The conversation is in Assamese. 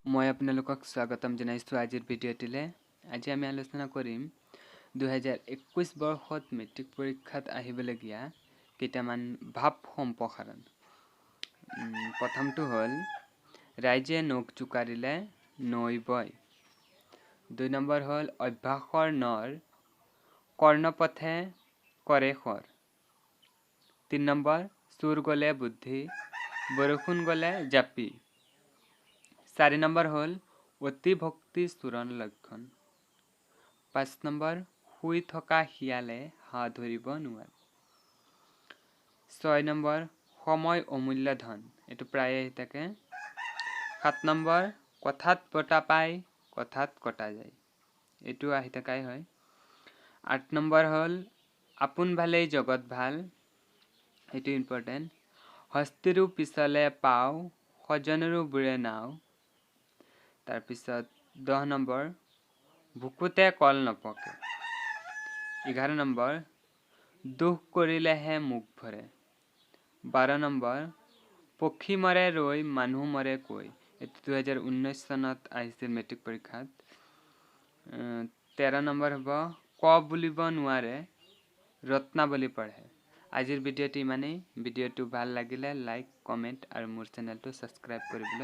মই আপোনালোকক স্বাগতম জনাইছোঁ আজিৰ ভিডিঅ'টিলে। আজি আমি আলোচনা কৰিম 2021 বৰ্ষত মেট্ৰিক পৰীক্ষাত আহিবলগীয়া কেইটামান ভাৱ সম্প্ৰসাৰণ। প্ৰথমটো হ'ল ৰাইজে নখ জোকাৰিলে নৈ বয়। 2 নম্বৰ হ'ল অভ্যাসৰ নৰ কৰ্ণপথে কৰে শৰ। 3 নম্বৰ চোৰ গ'লে বুদ্ধি বৰষুণ গ'লে জাপি। 4 নম্বৰ হ'ল অতি ভক্তি চূৰণ লক্ষণ। 5 নম্বৰ শুই থকা শিয়ালে হাঁহ ধৰিব নোৱাৰে। 6 নম্বৰ সময় অমূল্য ধন, এইটো প্ৰায়ে আহি থাকে। 7 নম্বৰ কথাত বতা পাই কথাত কটা যায়, এইটো আহি থকাই হয়। 8 নম্বৰ হ'ল আপোন ভালেই জগত ভাল, এইটো ইম্পৰ্টেণ্ট। হস্তিৰো পিছলে পাও স্বজনৰো বুৰে নাও। তাৰপিছত 10 নম্বৰ ভুকুতে কল নপকে। 11 নম্বৰ দুখ কৰিলেহে মুখ ভৰে। 12 নম্বৰ পক্ষী মৰে ৰৈ মানুহ মৰে কৈ, এইটো 2019 চনত আহিছিল মেট্ৰিক পৰীক্ষাত। 13 নম্বৰ হ'ব ক বুলিব নোৱাৰে ৰত্নাৱলী পঢ়ে। আজিৰ ভিডিঅ'টো ইমানেই। ভিডিঅ'টো ভাল লাগিলে লাইক, কমেণ্ট আৰু মোৰ চেনেলটো ছাবস্ক্ৰাইব কৰিবলৈ